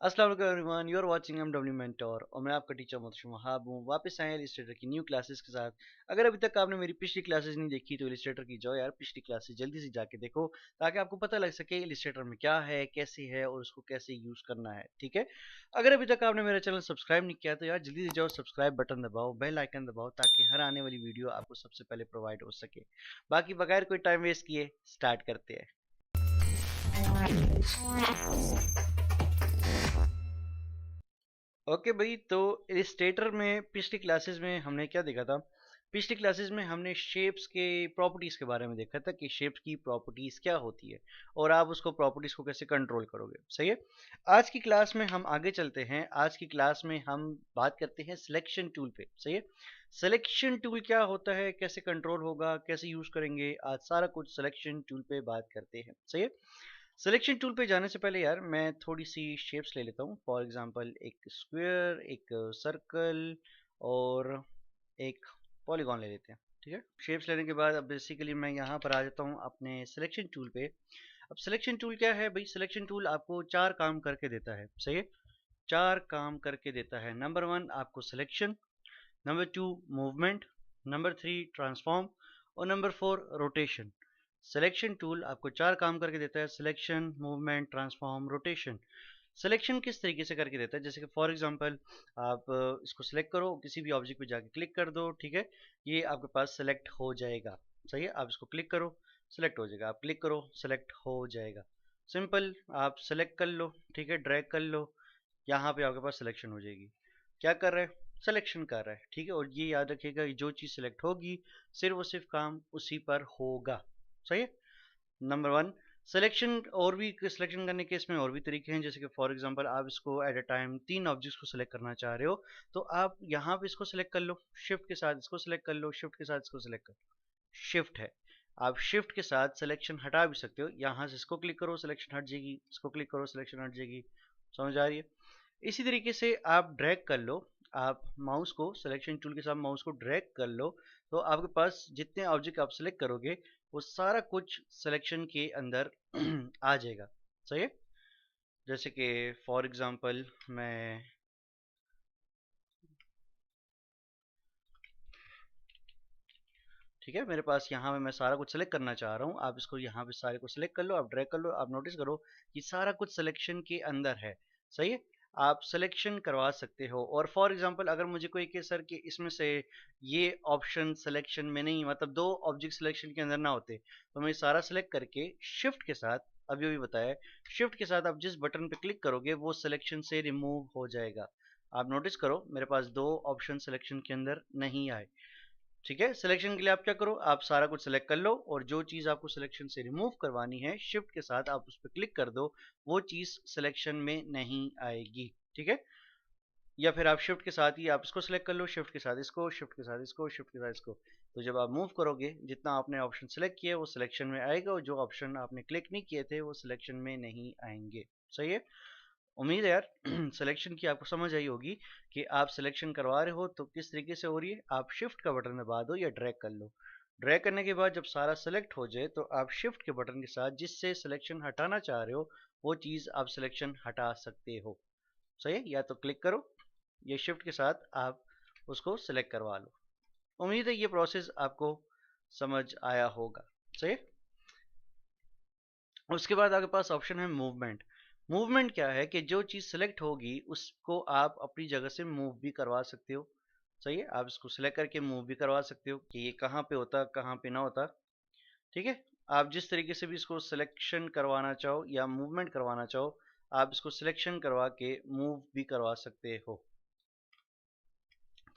अस्सलाम वालेकुम everyone, you are watching MW mentor और मैं आपका टीचर मोहतरम वहाब हूँ। वापस आए इलिस्ट्रेटर की न्यू क्लासेस के साथ। अगर अभी तक आपने मेरी पिछली क्लासेस नहीं देखी तो इलिस्ट्रेटर की जाओ यार, पिछली क्लासेस जल्दी से जाके देखो ताकि आपको पता लग सके इलिस्ट्रेटर में क्या है, कैसे है और उसको कैसे यूज़ करना है। ठीक है, अगर अभी तक आपने मेरा चैनल सब्सक्राइब नहीं किया तो यार जल्दी से जाओ, सब्सक्राइब बटन दबाओ, बेल आइकन दबाओ ताकि हर आने वाली वीडियो आपको सबसे पहले प्रोवाइड हो सके। बाकी बगैर कोई टाइम वेस्ट किए स्टार्ट करते हैं। ओके भाई, तो इलिस्ट्रेटर में पिछली क्लासेस में हमने क्या देखा था? पिछली क्लासेस में हमने शेप्स के प्रॉपर्टीज के बारे में देखा था कि शेप्स की प्रॉपर्टीज क्या होती है और आप उसको प्रॉपर्टीज को कैसे कंट्रोल करोगे। सही है, आज की क्लास में हम आगे चलते हैं। आज की क्लास में हम बात करते हैं सिलेक्शन टूल पे। सही है, सिलेक्शन टूल क्या होता है, कैसे कंट्रोल होगा, कैसे यूज करेंगे, आज सारा कुछ सिलेक्शन टूल पे बात करते हैं। सही है, सिलेक्शन टूल पे जाने से पहले यार मैं थोड़ी सी शेप्स ले लेता हूँ। फॉर एग्जांपल एक स्क्वायर, एक सर्कल और एक पॉलीगॉन ले लेते हैं। ठीक है, शेप्स लेने के बाद अब बेसिकली मैं यहाँ पर आ जाता हूँ अपने सिलेक्शन टूल पे। अब सिलेक्शन टूल क्या है भाई? सिलेक्शन टूल आपको चार काम करके देता है। सही है, चार काम करके देता है। नंबर वन आपको selection, number two movement, number three transform और number four rotation. Selection tool आपको चार काम करके देता है: selection, movement, transform, rotation. Selection किस तरीके से करके देता है? जैसे कि फॉर एग्जांपल आप इसको सिलेक्ट करो, किसी भी ऑब्जेक्ट पे जाके क्लिक कर दो। ठीक है, ये आपके पास सिलेक्ट हो जाएगा। सही है, आप इसको क्लिक करो, सिलेक्ट हो जाएगा, आप क्लिक करो, सिलेक्ट हो जाएगा। सिंपल, आप सिलेक्ट कर लो, ठीक है, ड्रैग कर लो, यहाँ पे आपके पास सिलेक्शन हो जाएगी। क्या कर रहा है? सिलेक्शन कर रहा है। ठीक है, और ये याद रखिएगा जो चीज़ सिलेक्ट होगी सिर्फ और सिर्फ काम उसी पर होगा। सही है, नंबर वन। सिलेक्शन और भी सिलेक्शन करने के इसमें और भी तरीके हैं। जैसे कि फॉर एग्जांपल आप इसको एट अ टाइम तीन ऑब्जेक्ट्स को सिलेक्ट करना चाह रहे हो तो आप यहाँ पे इसको सिलेक्ट कर लो, शिफ्ट के साथ इसको सिलेक्ट कर लो, शिफ्ट के साथ इसको सिलेक्ट कर लो। शिफ्ट है, आप शिफ्ट के साथ सिलेक्शन हटा भी सकते हो। यहाँ से इसको क्लिक करो, सिलेक्शन हट जाएगी, इसको क्लिक करो, सिलेक्शन हट जाएगी। समझ आ रही है? इसी तरीके से आप ड्रैग कर लो, आप माउस को सिलेक्शन टूल के साथ माउस को ड्रैग कर लो तो आपके पास जितने ऑब्जेक्ट आप सिलेक्ट करोगे वो सारा कुछ सिलेक्शन के अंदर आ जाएगा। सही है, जैसे कि फॉर एग्जांपल मैं, ठीक है, मेरे पास यहाँ पे मैं सारा कुछ सेलेक्ट करना चाह रहा हूँ। आप इसको यहाँ पे सारे को सिलेक्ट कर लो, आप ड्रैग कर लो, आप नोटिस करो कि सारा कुछ सिलेक्शन के अंदर है। सही है, आप सिलेक्शन करवा सकते हो। और फॉर एग्जांपल अगर मुझे कोई के सर कि इसमें से ये ऑप्शन सिलेक्शन में नहीं, मतलब दो ऑब्जेक्ट सिलेक्शन के अंदर ना होते, तो मैं सारा सिलेक्ट करके शिफ्ट के साथ, अभी अभी बताया, शिफ्ट के साथ आप जिस बटन पे क्लिक करोगे वो सिलेक्शन से रिमूव हो जाएगा। आप नोटिस करो मेरे पास दो ऑप्शन सिलेक्शन के अंदर नहीं आए। ठीक है, सिलेक्शन के लिए आप क्या करो, आप सारा कुछ सिलेक्ट कर लो और जो चीज़ आपको सिलेक्शन से रिमूव करवानी है शिफ्ट के साथ आप उस पर क्लिक कर दो, वो चीज़ सिलेक्शन में नहीं आएगी। ठीक है, या फिर आप शिफ्ट के साथ ही आप इसको सिलेक्ट कर लो, शिफ्ट के साथ इसको, शिफ्ट के साथ इसको, शिफ्ट के साथ इसको। तो जब आप मूव करोगे जितना आपने ऑप्शन सिलेक्ट किया वो सिलेक्शन में आएगा और जो ऑप्शन आपने क्लिक नहीं किए थे वो सिलेक्शन में नहीं आएंगे। सही है, उम्मीद है यार सिलेक्शन की आपको समझ आई होगी कि आप सिलेक्शन करवा रहे हो तो किस तरीके से हो रही है। आप शिफ्ट का बटन दबा दो या ड्रैग कर लो, ड्रैग करने के बाद जब सारा सेलेक्ट हो जाए तो आप शिफ्ट के बटन के साथ जिससे सिलेक्शन हटाना चाह रहे हो वो चीज़ आप सिलेक्शन हटा सकते हो। सही है, या तो क्लिक करो या शिफ्ट के साथ आप उसको सिलेक्ट करवा लो। उम्मीद है ये प्रोसेस आपको समझ आया होगा। सही है, उसके बाद आपके पास ऑप्शन है मूवमेंट। मूवमेंट क्या है कि जो चीज़ सेलेक्ट होगी उसको आप अपनी जगह से मूव भी करवा सकते हो। सही है, आप इसको सिलेक्ट करके मूव भी करवा सकते हो कि ये कहाँ पे होता, कहाँ पे ना होता। ठीक है, आप जिस तरीके से भी इसको सिलेक्शन करवाना चाहो या मूवमेंट करवाना चाहो आप इसको सिलेक्शन करवा के मूव भी करवा सकते हो।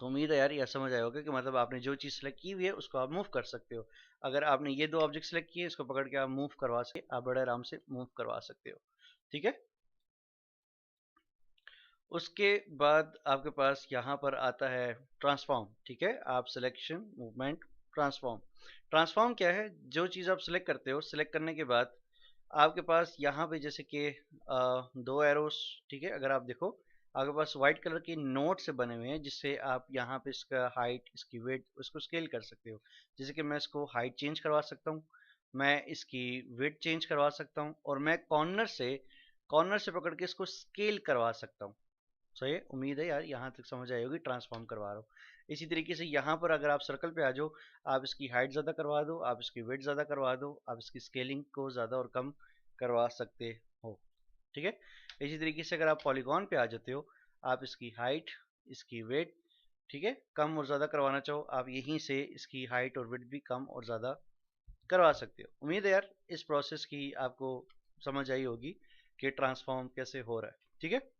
तो उम्मीद है यार यह समझ आया होगा कि मतलब आपने जो चीज़ सेलेक्ट की हुई है उसको आप मूव कर सकते हो। अगर आपने ये दो ऑब्जेक्ट सेलेक्ट किए इसको पकड़ के आप मूव करवा सकते, आप बड़े आराम से मूव करवा सकते हो। ठीक है, उसके बाद आपके पास यहाँ पर आता है ट्रांसफॉर्म। ठीक है, आप सिलेक्शन, मूवमेंट, ट्रांसफॉर्म। ट्रांसफॉर्म क्या है? जो चीज़ आप सिलेक्ट करते हो, सिलेक्ट करने के बाद आपके पास यहाँ पे जैसे कि दो एरोस, ठीक है, अगर आप देखो आपके पास व्हाइट कलर के नोट से बने हुए हैं जिससे आप यहाँ पे इसका हाइट, इसकी वेट, उसको स्केल कर सकते हो। जैसे कि मैं इसको हाइट चेंज करवा सकता हूँ, मैं इसकी वेट चेंज करवा सकता हूँ और मैं कॉर्नर से कॉर्नर से पकड़ के इसको स्केल करवा सकता हूँ। सही है, उम्मीद है यार यहाँ तक समझ आई होगी, ट्रांसफॉर्म करवा रहा हूँ। इसी तरीके से यहाँ पर अगर आप सर्कल पे आ जाओ, आप इसकी हाइट ज़्यादा करवा दो, आप इसकी विड्थ ज़्यादा करवा दो, आप इसकी स्केलिंग को ज़्यादा और कम करवा सकते हो। ठीक है, इसी तरीके से अगर आप पॉलीगॉन पे आ जाते हो, आप इसकी हाइट, इसकी विड्थ, ठीक है, कम और ज़्यादा करवाना चाहो, आप यहीं से इसकी हाइट और विड्थ भी कम और ज़्यादा करवा सकते हो। उम्मीद है यार इस प्रोसेस की आपको समझ आई होगी कि ट्रांसफॉर्म कैसे हो रहा है। ठीक है,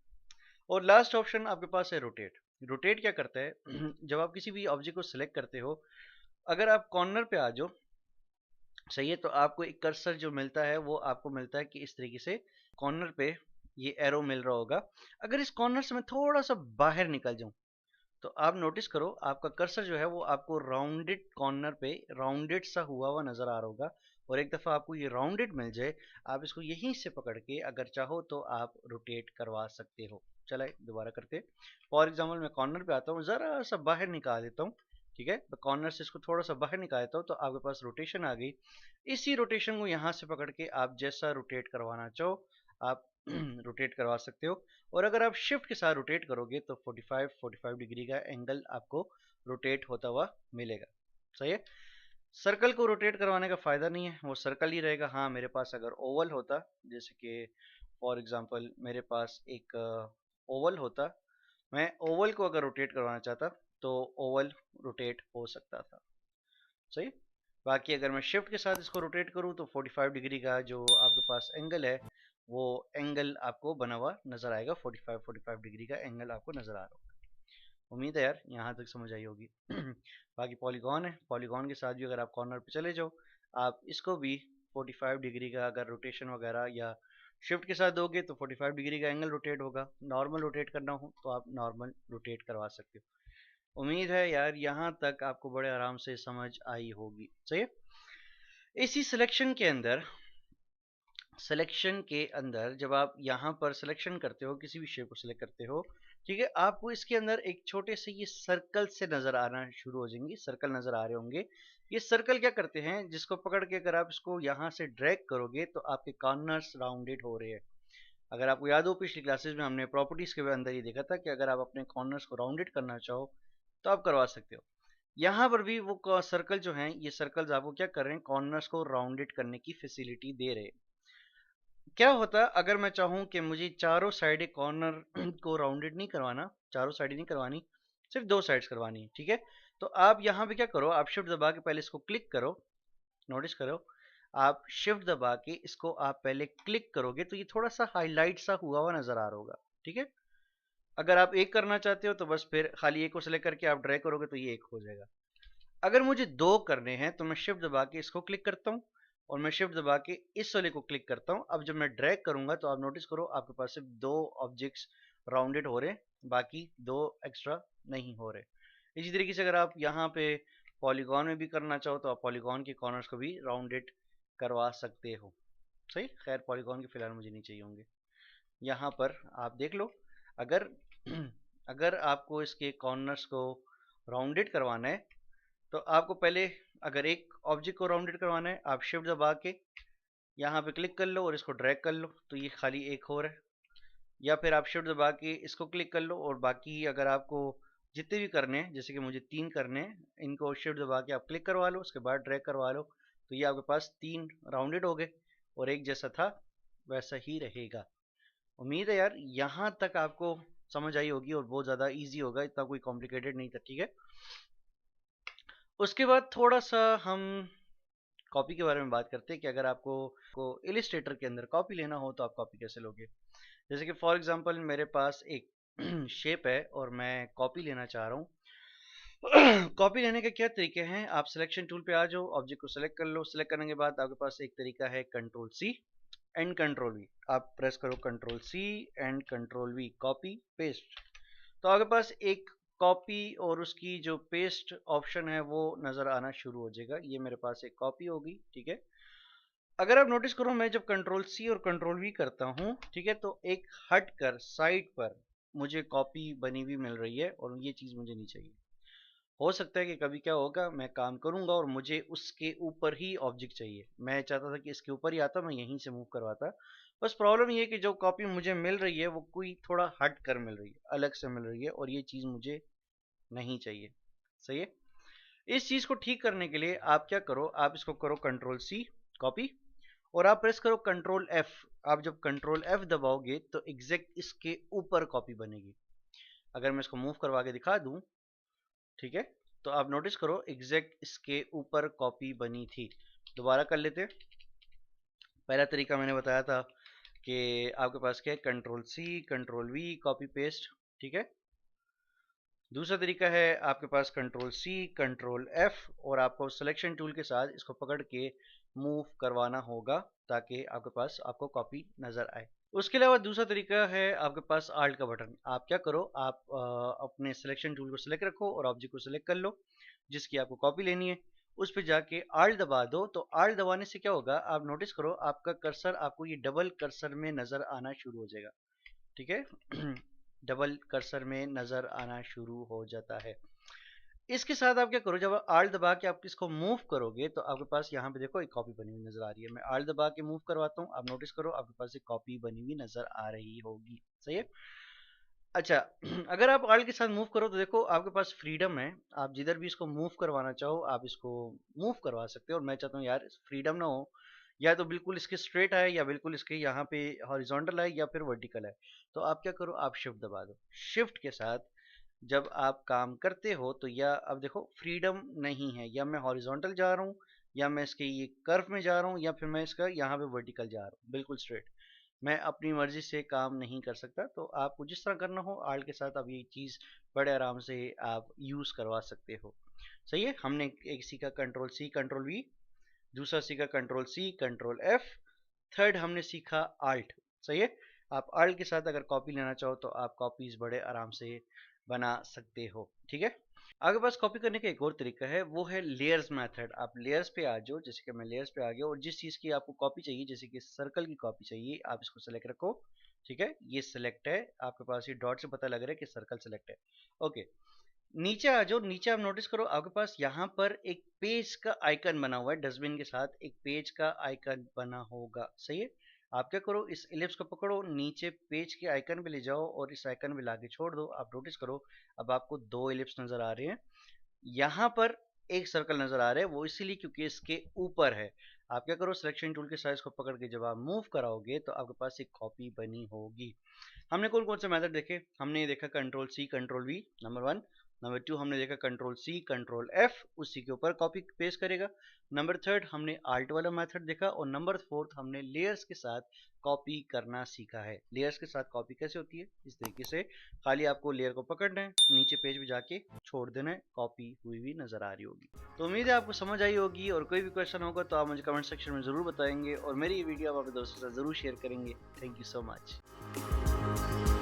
और लास्ट ऑप्शन आपके पास है रोटेट। रोटेट क्या करता है जब आप किसी भी ऑब्जेक्ट को सिलेक्ट करते हो, अगर आप कॉर्नर पे आ जाओ, सही है, तो आपको एक कर्सर जो मिलता है वो आपको मिलता है कि इस तरीके से कॉर्नर पे ये एरो मिल रहा होगा। अगर इस कॉर्नर से मैं थोड़ा सा बाहर निकल जाऊं, तो आप नोटिस करो आपका कर्सर जो है वो आपको राउंडेड कॉर्नर पे राउंडेड सा हुआ नजर आ रहा होगा। और एक दफ़ा आपको ये राउंडेड मिल जाए, आप इसको यहीं से पकड़ के अगर चाहो तो आप रोटेट करवा सकते हो। चलिए दोबारा करते, फॉर एग्जांपल मैं कॉर्नर पे आता हूँ, ज़रा सा बाहर निकाल देता हूँ। ठीक है, मैं कॉर्नर से इसको थोड़ा सा बाहर निकाल देता हूँ, तो आपके पास रोटेशन आ गई। इसी रोटेशन को यहाँ से पकड़ के आप जैसा रोटेट करवाना चाहो आप रोटेट करवा सकते हो। और अगर आप शिफ्ट के साथ रोटेट करोगे तो 45 डिग्री का एंगल आपको रोटेट होता हुआ मिलेगा। सही है, सर्कल को रोटेट करवाने का फ़ायदा नहीं है, वो सर्कल ही रहेगा। हाँ, मेरे पास अगर ओवल होता, जैसे कि फॉर एग्जांपल मेरे पास एक ओवल होता, मैं ओवल को अगर रोटेट करवाना चाहता तो ओवल रोटेट हो सकता था। सही, बाकी अगर मैं शिफ्ट के साथ इसको रोटेट करूँ तो 45 डिग्री का जो आपके पास एंगल है वो एंगल आपको बना हुआ नज़र आएगा। 45 डिग्री का एंगल आपको नज़र आ रहा होगा। उम्मीद है यार यहाँ तक समझ आई होगी। बाकी पॉलीगॉन है, पॉलीगॉन के साथ भी अगर आप कॉर्नर पे चले जाओ, आप इसको भी 45 डिग्री का अगर रोटेशन वगैरह या शिफ्ट के साथ दोगे तो 45 डिग्री का एंगल रोटेट होगा। नॉर्मल रोटेट करना हो तो आप नॉर्मल रोटेट करवा सकते हो। उम्मीद है यार यहाँ तक आपको बड़े आराम से समझ आई होगी। सही है, इसी सिलेक्शन के अंदर जब आप यहाँ पर सिलेक्शन करते हो, किसी भी शेप को सिलेक्ट करते हो, ठीक है, आपको इसके अंदर एक छोटे से ये सर्कल से नजर आना शुरू हो जाएंगे, सर्कल नजर आ रहे होंगे। ये सर्कल क्या करते हैं, जिसको पकड़ के अगर आप इसको यहाँ से ड्रैग करोगे तो आपके कॉर्नर्स राउंडेड हो रहे हैं। अगर आपको याद हो पिछली क्लासेस में हमने प्रॉपर्टीज के अंदर ही देखा था कि अगर आप अपने कॉर्नर्स को राउंडेड करना चाहो तो आप करवा सकते हो। यहाँ पर भी वो सर्कल जो हैं, ये सर्कल्स आपको क्या कर रहे हैं, कॉर्नर्स को राउंडेड करने की फैसिलिटी दे रहे हैं। क्या होता है अगर मैं चाहूँ कि मुझे चारों साइड कॉर्नर को राउंडेड नहीं करवाना, चारों साइड नहीं करवानी, सिर्फ दो साइड्स करवानी है, ठीक है, तो आप यहाँ पे क्या करो, आप शिफ्ट दबा के पहले इसको क्लिक करो। नोटिस करो, आप शिफ्ट दबा के इसको आप पहले क्लिक करोगे तो ये थोड़ा सा हाईलाइट सा हुआ नजर आ रहा होगा। ठीक है, अगर आप एक करना चाहते हो तो बस फिर खाली एक को सिलेक्ट करके आप ड्रैग करोगे तो ये एक हो जाएगा। अगर मुझे दो करने हैं तो मैं शिफ्ट दबा के इसको क्लिक करता हूँ और मैं शिफ्ट दबा के इस वाले को क्लिक करता हूँ। अब जब मैं ड्रैग करूंगा तो आप नोटिस करो आपके पास सिर्फ दो ऑब्जेक्ट्स राउंडेड हो रहे हैं, बाकी दो एक्स्ट्रा नहीं हो रहे। इसी तरीके से अगर आप यहाँ पे पॉलीगॉन में भी करना चाहो तो आप पॉलीगॉन के कॉर्नर्स को भी राउंडेड करवा सकते हो। सही, खैर पॉलीगॉन के फिलहाल मुझे नहीं चाहिए होंगे। यहाँ पर आप देख लो, अगर अगर आपको इसके कॉर्नर्स को राउंडेड करवाना है तो आपको पहले, अगर एक ऑब्जेक्ट को राउंडेड करवाना है, आप शिफ्ट दबा के यहाँ पे क्लिक कर लो और इसको ड्रैग कर लो तो ये खाली एक हो रहा है। या फिर आप शिफ्ट दबा के इसको क्लिक कर लो और बाकी अगर आपको जितने भी करने हैं, जैसे कि मुझे 3 करने हैं, इनको शिफ्ट दबा के आप क्लिक करवा लो, उसके बाद ड्रैग करवा लो, तो ये आपके पास 3 राउंडेड हो गए और एक जैसा था वैसा ही रहेगा। उम्मीद है यार यहाँ तक आपको समझ आई होगी और बहुत ज़्यादा इजी होगा, इतना कोई कॉम्प्लिकेटेड नहीं था। ठीक है, उसके बाद थोड़ा सा हम कॉपी के बारे में बात करते हैं कि अगर आपको इलिस्ट्रेटर के अंदर कॉपी लेना हो तो आप कॉपी कैसे लोगे। जैसे कि फॉर एग्जांपल मेरे पास एक शेप है और मैं कॉपी लेना चाह रहा हूँ। कॉपी लेने के क्या तरीके हैं, आप सिलेक्शन टूल पे आ जाओ, ऑब्जेक्ट को सिलेक्ट कर लो, सिलेक्ट करने के बाद आपके पास एक तरीका है control C and control V. आप प्रेस करो control C and control V, copy paste, तो आपके पास एक कॉपी और उसकी जो पेस्ट ऑप्शन है वो नज़र आना शुरू हो जाएगा। ये मेरे पास एक कॉपी होगी। ठीक है, अगर आप नोटिस करो मैं जब कंट्रोल सी और कंट्रोल वी करता हूँ, ठीक है, तो एक हट कर साइड पर मुझे कॉपी बनी हुई मिल रही है और ये चीज़ मुझे नहीं चाहिए। हो सकता है कि कभी क्या होगा, मैं काम करूंगा और मुझे उसके ऊपर ही ऑब्जेक्ट चाहिए, मैं चाहता था कि इसके ऊपर ही आता, मैं यहीं से मूव करवाता, बस प्रॉब्लम ये है कि जो कॉपी मुझे मिल रही है वो कोई थोड़ा हट कर मिल रही है, अलग से मिल रही है, और ये चीज़ मुझे नहीं चाहिए। सही है। इस चीज़ को ठीक करने के लिए आप क्या करो, आप इसको करो कंट्रोल सी कॉपी, और आप प्रेस करो कंट्रोल एफ। आप जब कंट्रोल एफ दबाओगे तो एग्जैक्ट इसके ऊपर कॉपी बनेगी। अगर मैं इसको मूव करवा के दिखा दूं, ठीक है, तो आप नोटिस करो एग्जैक्ट इसके ऊपर कॉपी बनी थी। दोबारा कर लेते हैं। पहला तरीका मैंने बताया था कि आपके पास क्या है, control C control V copy paste, ठीक है। दूसरा तरीका है आपके पास कंट्रोल सी कंट्रोल एफ, और आपको सिलेक्शन टूल के साथ इसको पकड़ के मूव करवाना होगा ताकि आपके पास आपको कॉपी नज़र आए। उसके अलावा दूसरा तरीका है आपके पास आल्ट का बटन। आप क्या करो, आप अपने सिलेक्शन टूल को सिलेक्ट रखो और ऑब्जेक्ट को सिलेक्ट कर लो जिसकी आपको कॉपी लेनी है। उस पर जाके आल्ट दबा दो, तो आल्ट दबाने से क्या होगा, आप नोटिस करो आपका कर्सर आपको ये डबल कर्सर में नज़र आना शुरू हो जाएगा, ठीक है। डबल कर्सर में नज़र आना शुरू हो जाता है। इसके साथ आप क्या करो, जब आप आल्ट दबा के आप इसको मूव करोगे तो आपके पास यहाँ पे देखो एक कॉपी बनी हुई नजर आ रही है। मैं आल्ट दबा के मूव करवाता हूँ, आप नोटिस करो आपके पास एक कॉपी बनी हुई नजर आ रही होगी। सही है। अच्छा, अगर आप आल्ट के साथ मूव करो तो देखो आपके पास फ्रीडम है, आप जिधर भी इसको मूव करवाना चाहो आप इसको मूव करवा सकते हो। और मैं चाहता हूँ यार फ्रीडम ना हो, या तो बिल्कुल इसके स्ट्रेट आए या बिल्कुल इसके यहाँ पे हॉरिजॉन्टल आए या फिर वर्टिकल है। तो आप क्या करो, आप शिफ्ट दबा दो। शिफ्ट के साथ जब आप काम करते हो तो या अब देखो फ्रीडम नहीं है, या मैं हॉरिजॉन्टल जा रहा हूँ, या मैं इसके ये कर्व में जा रहा हूँ, या फिर मैं इसका यहाँ पे वर्टिकल जा रहा हूँ बिल्कुल स्ट्रेट। मैं अपनी मर्जी से काम नहीं कर सकता। तो आपको जिस तरह करना हो आल्ट के साथ आप ये चीज़ बड़े आराम से आप यूज़ करवा सकते हो। सही है। हमने एक सीखा कंट्रोल सी कंट्रोल वी, दूसरा सीखा control C control F, third हमने सीखा आल्ट। सही है। आप आल्ट के साथ अगर कॉपी लेना चाहो तो आप कॉपीज बड़े आराम से बना सकते हो, ठीक है। आपके पास कॉपी करने का एक और तरीका है, वो है लेयर्स मेथड। आप लेयर्स पे आ जाओ, जैसे कि मैं लेयर्स पे आ गया, और जिस चीज़ की आपको कॉपी चाहिए, जैसे कि सर्कल की कॉपी चाहिए, आप इसको सेलेक्ट रखो, ठीक है। ये सिलेक्ट है, आपके पास ये डॉट से पता लग रहा है कि सर्कल सेलेक्ट है। ओके, नीचे आ जाओ। नीचे आप नोटिस करो आपके पास यहाँ पर एक पेज का आइकन बना हुआ है, डस्टबिन के साथ एक पेज का आइकन बना होगा। सही है। आप क्या करो, इस एलिप्स को पकड़ो, नीचे पेज के आइकन पे ले जाओ और इस आइकन पे लाके छोड़ दो। आप नोटिस करो अब आपको दो एलिप्स नजर आ रहे हैं। यहाँ पर एक सर्कल नजर आ रहा है, वो इसीलिए क्योंकि इसके ऊपर है। आप क्या करो, सिलेक्शन टूल के साइज को पकड़ के जब आप मूव कराओगे तो आपके पास एक कॉपी बनी होगी। हमने कौन कौन से मेथड देखे, हमने ये देखा control C control V number 1, number 2 हमने देखा कंट्रोल सी कंट्रोल एफ, उसी के ऊपर कॉपी पेस्ट करेगा। नंबर 3 हमने आल्ट वाला मेथड देखा, और नंबर 4 हमने लेयर्स के साथ कॉपी करना सीखा है। लेयर्स के साथ कॉपी कैसे होती है, इस तरीके से खाली आपको लेयर को पकड़ना है, नीचे पेज पे जाके छोड़ देना है, कॉपी हुई हुई नजर आ रही होगी। तो उम्मीद है आपको समझ आई होगी, और कोई भी क्वेश्चन होगा तो आप मुझे कमेंट सेक्शन में ज़रूर बताएंगे, और मेरी ये वीडियो आप अपने दोस्तों के साथ ज़रूर शेयर करेंगे। Thank you so much.